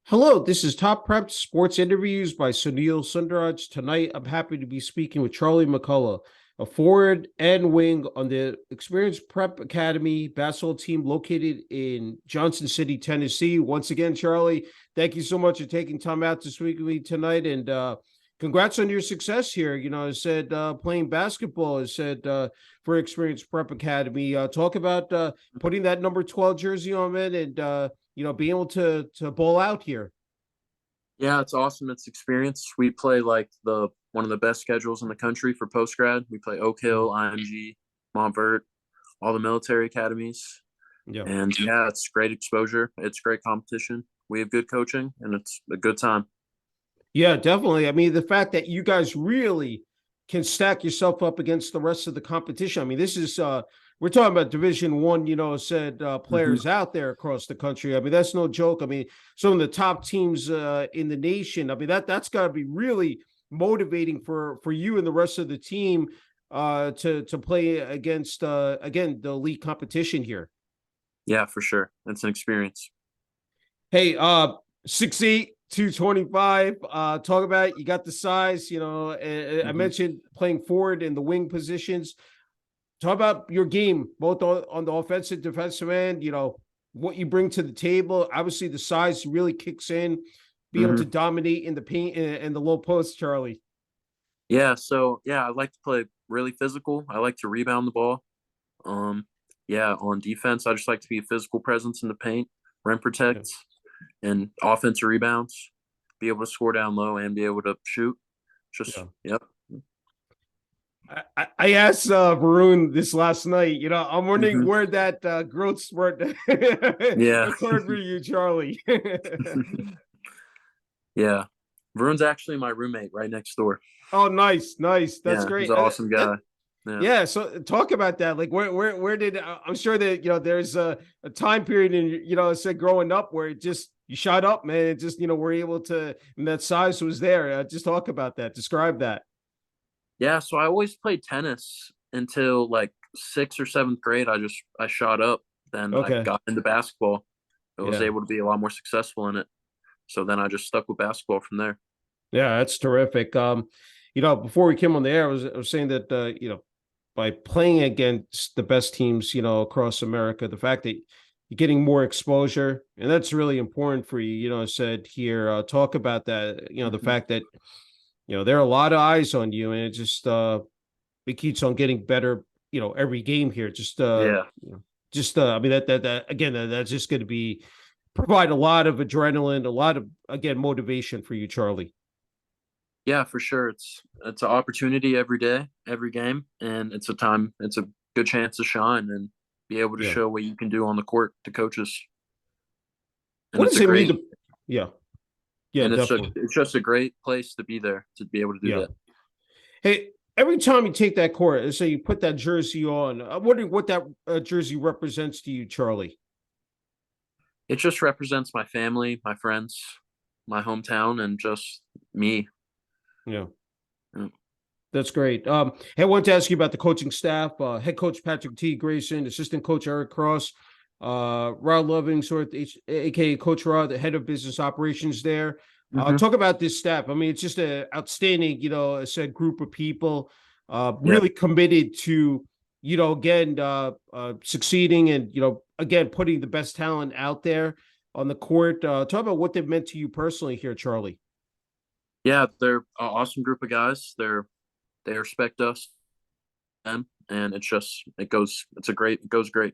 Hello, this is Top Prep Sports Interviews by Sunil Sunder Raj. Tonight, I'm happy to be speaking with Charlie McCullough, a forward and wing on the Experienced Prep Academy basketball team located in Johnson City, Tennessee. Once again, Charlie, thank you so much for taking time out to speak with me tonight, and congrats on your success here. I said playing basketball. I said for Experienced Prep Academy. Talk about putting that number 12 jersey on, man, and being able to ball out here. Yeah, it's awesome. It's experience. We play like the one of the best schedules in the country for post grad. We play Oak Hill, IMG, Montvert, all the military academies. Yeah. And yeah, it's great exposure. It's great competition. We have good coaching and it's a good time. Yeah, definitely. I mean, the fact that you guys really can stack yourself up against the rest of the competition. I mean, this is we're talking about Division 1, said hmm players out there across the country. I mean, that's no joke. I mean, some of the top teams in the nation. I mean, that's got to be really motivating for you and the rest of the team to play against again the elite competition here. Yeah, for sure. It's an experience. Hey, 6'8", 225. Talk about it. You got the size. I hmm mentioned playing forward in the wing positions. Talk about your game, both on the offensive, defensive end. What you bring to the table. Obviously, the size really kicks in. Be able hmm to dominate in the paint and the low post, Charlie. Yeah, I like to play really physical. I like to rebound the ball. Um, yeah, on defense, I just like to be a physical presence in the paint, rim Yeah. protect, and offensive rebounds, be able to score down low and be able to shoot. Just Yeah. yep. I asked Varun this last night. I'm wondering hmm where that growth spurt Yeah, occurred for you, Charlie. yeah. Varun's actually my roommate right next door. Oh, nice, nice. That's Yeah, he's great. an awesome guy. Yeah. Yeah. So talk about that. Like, where did I'm sure that there's a time period in said growing up where it just you shot up, man. It just were able to, and that size was there. Just talk about that. Describe that. Yeah, so I always played tennis until like sixth or seventh grade. I shot up. Then I Okay. got into basketball. I was Yeah. able to be a lot more successful in it. So then I just stuck with basketball from there. Yeah, that's terrific. Before we came on the air, I was saying that by playing against the best teams, across America, the fact that you're getting more exposure, and that's really important for you. I said here, talk about that. The hmm fact that there are a lot of eyes on you, and it keeps on getting better. Every game here, Yeah. I mean that again, that's just going to be provide a lot of adrenaline, a lot of again motivation for you, Charlie. Yeah, for sure. It's an opportunity every day, every game, and it's a good chance to shine and be able to Yeah. show what you can do on the court to coaches. And What it's does a it mean great to? Yeah. Yeah. Definitely. it's just a great place to be there to be able to do Yeah. that. Hey, every time you take that court, let's say you put that jersey on, I'm wondering what that jersey represents to you, Charlie. It just represents my family, my friends, my hometown, and just me. Yeah. Yeah. That's great. Hey, I wanted to ask you about the coaching staff. Head coach Patrick T. Grayson, assistant coach Eric Cross, Rod Loving, aka Coach Rod, the head of business operations there. hmm Talk about this staff. I mean, it's just an outstanding, I said group of people, Yeah. really committed to, again, succeeding and, again, putting the best talent out there on the court. Talk about what they've meant to you personally here, Charlie. Yeah, they're an awesome group of guys. They respect us, them, and it goes great.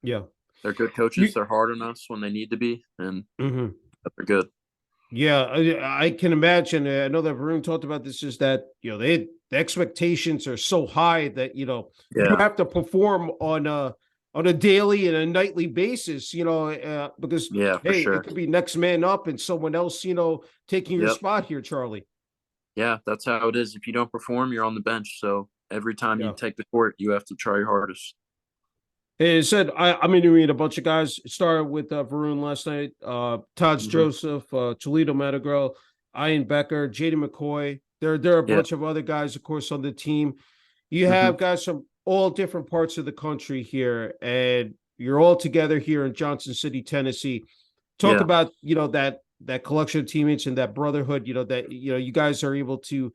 Yeah. They're good coaches. You, They're hard on us when they need to be, and Mhm. they're good. Yeah, I can imagine. I know that Varun talked about this. Is that the expectations are so high that you Yeah, have to perform on a daily and a nightly basis. Because yeah, for hey, it sure. could be next man up and someone else taking your Yep. spot here, Charlie. Yeah, that's how it is. If you don't perform, you're on the bench. So every time you Yeah. take the court, you have to try your hardest. It said I'm interviewing a bunch of guys. It started with Varun last night. Todd hmm Joseph, Toledo Metagrow, Ian Becker, JD McCoy. There are a Yeah. bunch of other guys, of course, on the team. You have hmm guys from all different parts of the country here, and you're all together here in Johnson City, Tennessee. Talk Yeah. about that that collection of teammates and that brotherhood, that you guys are able to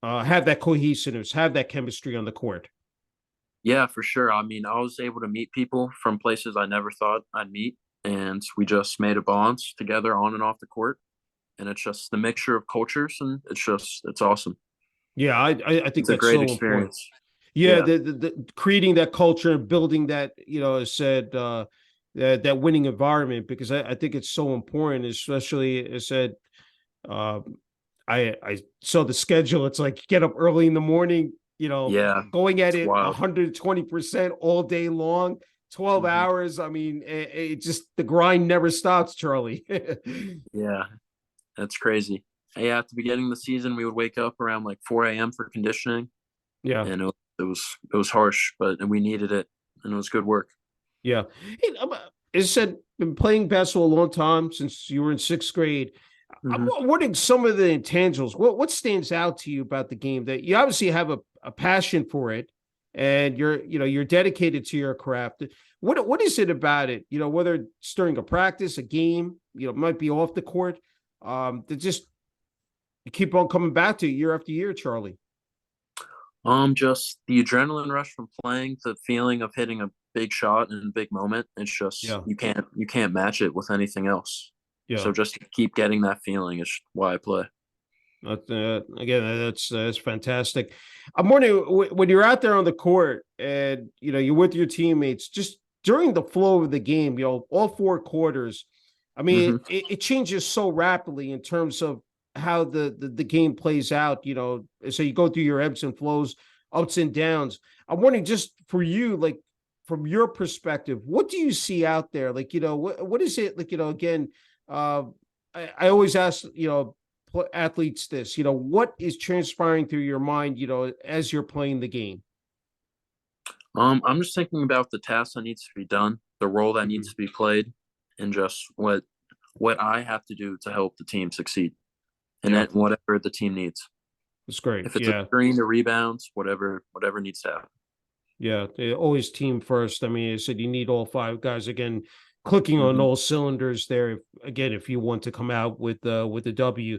have that cohesiveness, have that chemistry on the court. Yeah, for sure. I mean, I was able to meet people from places I never thought I'd meet, and we just made a bond together on and off the court. And it's just the mixture of cultures, and it's awesome. Yeah, I think It's a that's great so important. experience. Yeah, Yeah, the creating that culture and building that, as said, that winning environment, because I think it's so important, especially as said, uh, I saw the schedule. It's like get up early in the morning, yeah, going at it's it wild. 120% all day long, 12 Hmm. hours. I mean, it just the grind never stops, Charlie. Yeah, that's crazy. Yeah, at the beginning of the season, we would wake up around like 4 a.m. for conditioning, Yeah. and it was harsh, but we needed it, and it was good work. Yeah. Hey, as I said, been playing basketball a long time since you were in sixth grade. I'm Hmm. wondering some of the intangibles. What stands out to you about the game that you obviously have a passion for it, and you're dedicated to your craft. What is it about it? Whether it's during a practice, a game, it might be off the court, that just you keep on coming back to year after year, Charlie. Just the adrenaline rush from playing, the feeling of hitting a big shot in a big moment. It's just Yeah. you can't match it with anything else. Yeah. So just keep getting that feeling is why I play. Again, that's fantastic. I'm wondering when you're out there on the court and you're with your teammates, just during the flow of the game, all four quarters. I mean, Hmm. it changes so rapidly in terms of how the game plays out. So you go through your ebbs and flows, ups and downs. I'm wondering, just for you, like from your perspective, what do you see out there? Like, what is it like? Again, uh, I always ask, athletes this, what is transpiring through your mind, as you're playing the game? I'm just thinking about the task that needs to be done, the role that needs Mhm. to be played, and just what I have to do to help the team succeed, and Yeah, then whatever the team needs. it's great. If it's a Yeah. screen, the rebounds, whatever needs to happen. Yeah. Always team first. I mean, I said you need all five guys again, clicking on Hmm. all cylinders there. If you want to come out with a W.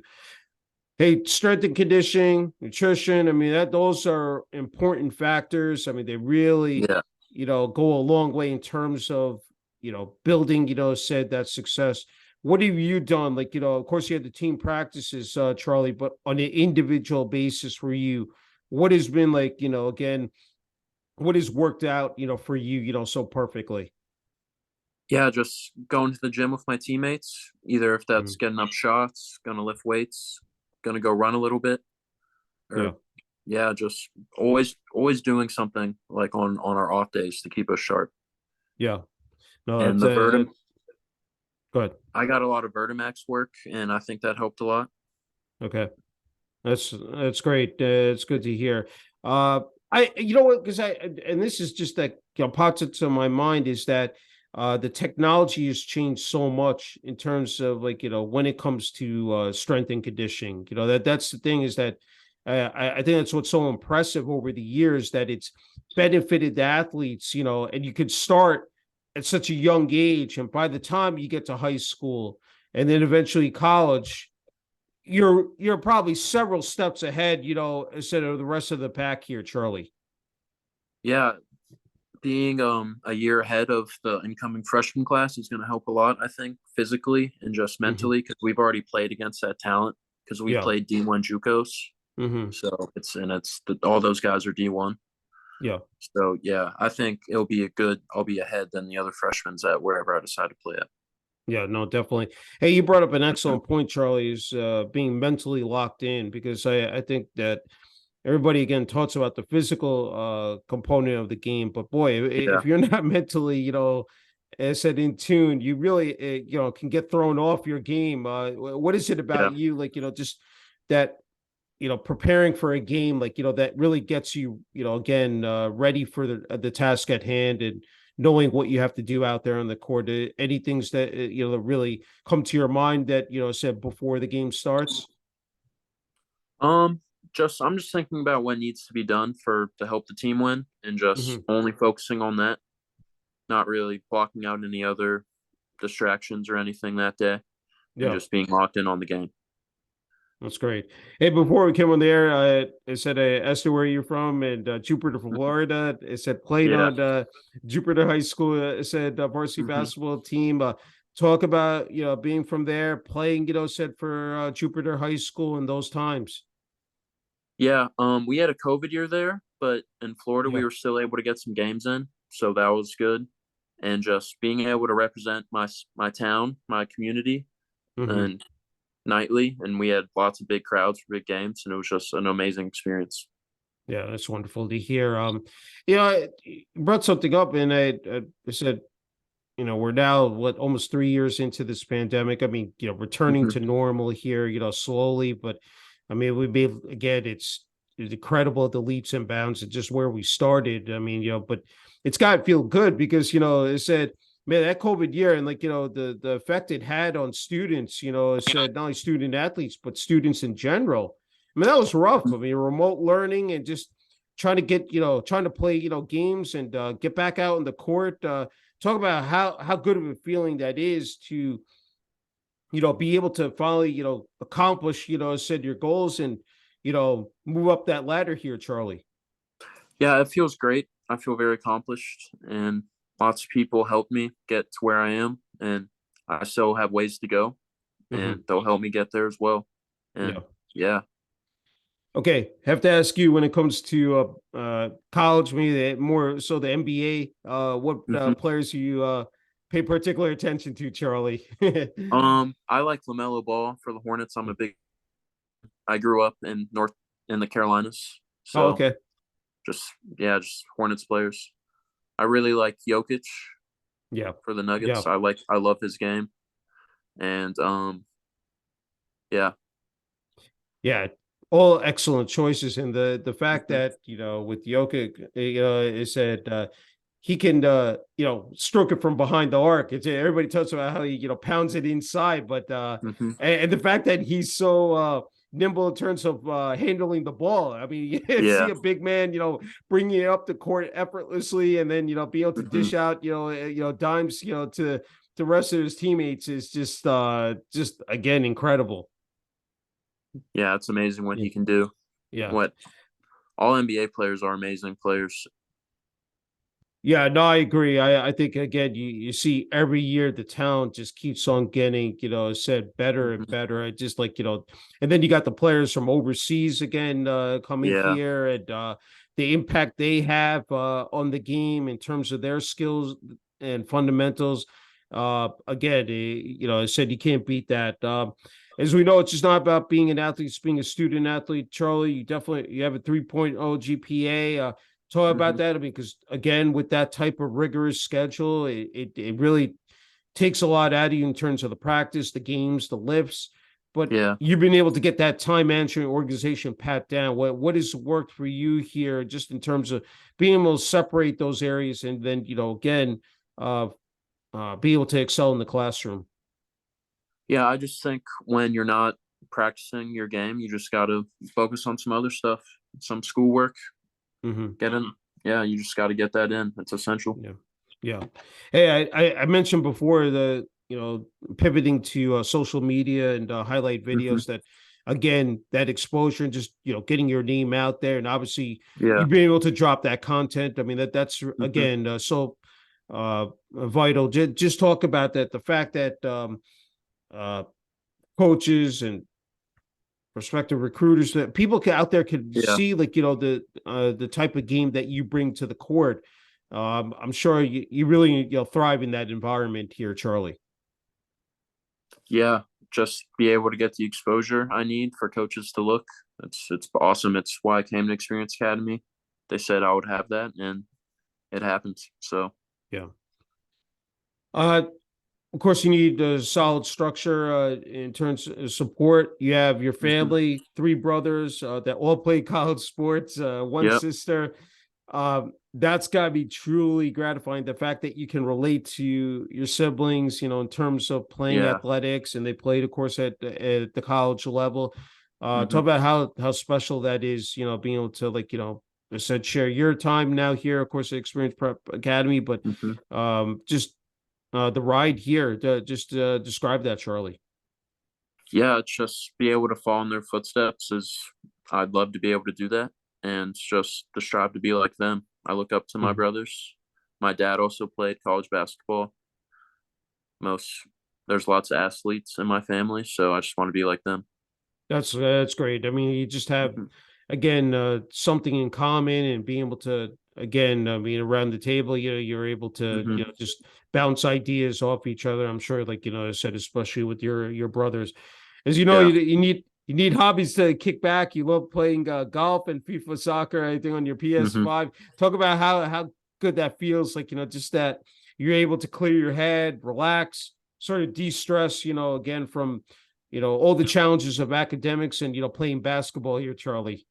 Hey, strength and conditioning, nutrition. I mean, those are important factors. I mean, they really, Yeah. go a long way in terms of, building, said that success. What have you done? Like, of course you had the team practices, Charlie, but on an individual basis for you, what has been like, again, what has worked out, for you, so perfectly? Yeah, just going to the gym with my teammates, either if that's Mm. getting up shots, gonna lift weights, gonna go run a little bit, Yeah. or yeah, just always doing something like on our off days to keep us sharp. Yeah. No, And it's the Vertim, good. I got a lot of Vertimax work, and I think that helped a lot. Okay. That's great. It's good to hear. Uh, I you know what? Because and this is just that pops into my mind is that the technology has changed so much in terms of like when it comes to strength and conditioning. That's the thing is that I think that's what's so impressive over the years that it's benefited the athletes. And you could start at such a young age, and by the time you get to high school and then eventually college you're probably several steps ahead, instead of the rest of the pack here, Charlie. Yeah, being a year ahead of the incoming freshman class is going to help a lot. I think physically and just Hmm. mentally because we've already played against that talent because we Yeah. played D1 JUCOs. Hmm. So all those guys are D1. Yeah. So yeah, I think I'll be ahead than the other freshmen at wherever I decide to play at. Yeah, no, definitely. Hey, you brought up an excellent point, Charlie, is being mentally locked in because I think that everybody again talks about the physical component of the game, but boy, Yeah, if you're not mentally, as I said, in tune, you really can get thrown off your game. What is it yeah. about you, like just that preparing for a game like that really gets you again ready for the task at hand and knowing what you have to do out there on the court? Any things that that really come to your mind that said before the game starts? Um, I'm just thinking about what needs to be done for to help the team win, and just Hmm. only focusing on that, not really blocking out any other distractions or anything that day. and Yeah. just being locked in on the game. That's great. Hey, before we came on the air, I said I asked you where you're from, and Jupiter, Mhm. Florida. It said played Yeah. on Jupiter High School. It said varsity Hmm. basketball team. Talk about being from there, playing. Said for Jupiter High School in those times. Yeah. We had a COVID year there, but in Florida Yeah. we were still able to get some games in, so that was good. And just being able to represent my town, my community, Hmm. and nightly, and we had lots of big crowds for big games, and it was just an amazing experience. Yeah, that's wonderful to hear. You brought something up, and I said, we're now almost 3 years into this pandemic. I mean, returning Hmm. to normal here, slowly, but I mean, again, it's incredible the leaps and bounds and just where we started. I mean, but it's got to feel good because, it said, man, that COVID year and the effect it had on students, it said not only student athletes, but students in general. I mean, that was rough. I mean, remote learning and just trying to play, games and get back out in the court. Talk about how good of a feeling that is to be able to finally accomplish said your goals and move up that ladder here, Charlie. Yeah, it feels great. I feel very accomplished, and lots of people helped me get to where I am, and I still have ways to go, and Hmm. they'll help me get there as well. Yeah. And yeah. Okay, have to ask you when it comes to college, maybe more so the NBA. What Hmm. players you pay particular attention to, Charlie? I like LaMelo Ball for the Hornets. I grew up in the Carolinas, Oh, so okay. just yeah, just Hornets players. I really like Jokic Yeah, for the yeah, Nuggets. I love his game, and yeah. yeah. All excellent choices, and the fact Hmm. that with Jokic, is that he can stroke it from behind the arc. It's everybody talks about how he pounds it inside, but Hmm. and the fact that he's so nimble in terms of handling the ball. I mean, you see Yeah. a big man bringing it up the court effortlessly, and then be able to Hmm. dish out dimes to the rest of his teammates is just again incredible. Yeah, it's amazing what Yeah, he can do. yeah. What all NBA players are amazing players. Yeah, no, I agree. I think again, you see every year the talent just keeps on getting, said better and Hmm. better. I just like, and then you got the players from overseas again coming Yeah. here and the impact they have on the game in terms of their skills and fundamentals. Again, I said you can't beat that. As we know, it's just not about being an athlete, it's being a student athlete. Charlie, you have a 3.0 GPA. Talk about Hmm. that. I mean, because again, with that type of rigorous schedule, it really takes a lot out of you in terms of the practice, the games, the lifts. But Yeah. you've been able to get that time management organization pat down. What has worked for you here, just in terms of being able to separate those areas, and then again, uh, be able to excel in the classroom. Yeah, I just think when you're not practicing your game, you just got to focus on some other stuff, some schoolwork. Mm-hmm. Get in. Yeah, you just got to get that in. It's essential. Yeah. Yeah. Hey, I mentioned before the, pivoting to social media and highlight Hmm. videos that again, that exposure and just, getting your name out there and obviously you Yeah. being able to drop that content. I mean, that's Hmm. again, so vital. Just talk about that. The fact that uh coaches and prospective recruiters that people out there could Yeah. see like the type of game that you bring to the court. I'm sure you really thrive in that environment here, Charlie. Yeah. Just be able to get the exposure I need for coaches to look. It's awesome. It's why I came to Experience Academy. They said I would have that, and it happens. So Yeah. uh of course you need a solid structure in terms of support. You have your hmm. family, three brothers that all play college sports, one Yep. sister. That's got to be truly gratifying. The fact that you can relate to your siblings, in terms of playing Yeah. athletics, and they played, of course, at the college level. Talk Hmm. about how special that is. Being able to I said share your time now here, of course, at Experience Prep Academy, but Hmm. just the ride here. Just describe that, Charlie. Yeah, it's just be able to follow in their footsteps is I'd love to be able to do that and just to strive to be like them. I look up to my Mhm. brothers. My dad also played college basketball. Most There's lots of athletes in my family, so I just want to be like them. That's great. I mean, you just have Hmm. again something in common and being able to again, I mean, around the table, you're able to Hmm. just bounce ideas off each other. I'm sure, like I said, especially with your brothers, as you know, Yeah. you need hobbies to kick back. You love playing golf and FIFA soccer, anything on your Hmm. PS5. Talk about how good that feels. Like just that you're able to clear your head, relax, sort of de-stress. Again from all the challenges of academics and playing basketball here, Charlie.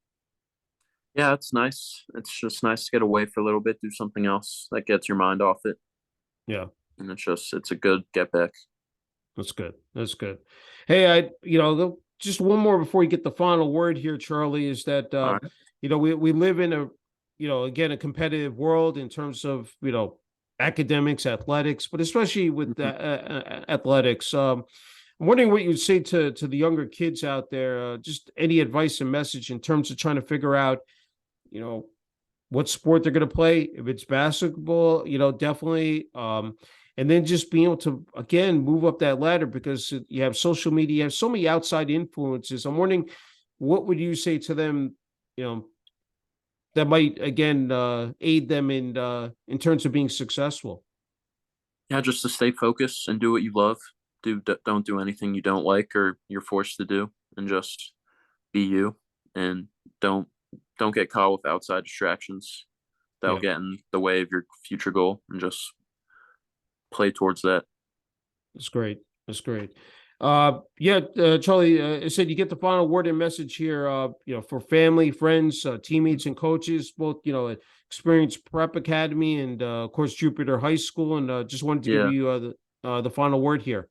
Yeah, it's nice. It's just nice to get away for a little bit, do something else that gets your mind off it, Yeah, and it's a good get back. that's good. That's good. Hey, just one more before you get the final word here, Charlie, is that All right. we live in a again a competitive world in terms of academics, athletics, but especially with Hmm. athletics. I'm wondering what you'd say to the younger kids out there. Just any advice and message in terms of trying to figure out, you know, what sport they're going to play. If it's basketball, definitely. And then just being able to again move up that ladder because you have social media, you have so many outside influences. I'm wondering, what would you say to them? You know, that might again aid them in terms of being successful. Yeah, just to stay focused and do what you love. Don't do anything you don't like or you're forced to do, and just be you. And don't don't get caught with outside distractions that'll Yeah, get in the way of your future goal, and just play towards that. that's great. That's great. Yeah, Charlie, I said you get the final word and message here. For family, friends, teammates, and coaches, both at Experienced Prep Academy and of course Jupiter High School, and just wanted to give Yeah. you the final word here.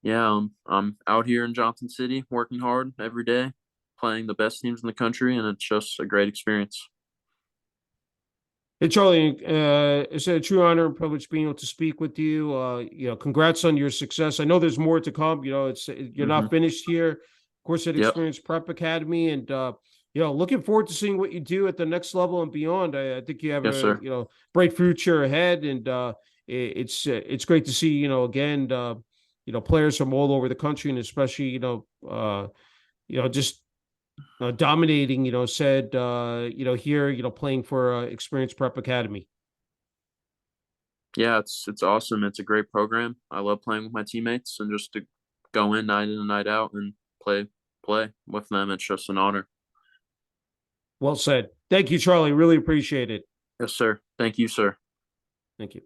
Yeah, I'm out here in Johnson City working hard every day, playing the best teams in the country, and it's just a great experience. Hey, Charlie, it's a true honor and privilege being able to speak with you. Congrats on your success. I know there's more to come. You're Hmm. not finished here. Of course, at Yep. Experience Prep Academy, and looking forward to seeing what you do at the next level and beyond. I think you have Yes, a sir. bright future ahead, and it's great to see again players from all over the country, and especially just dominating, said, here, playing for Experience Prep Academy. Yeah, it's awesome. It's a great program. I love playing with my teammates and just to go in and night out and play with them. It's just an honor. Well said. Thank you, Charlie. Really appreciate it. Yes, sir. Thank you, sir. Thank you.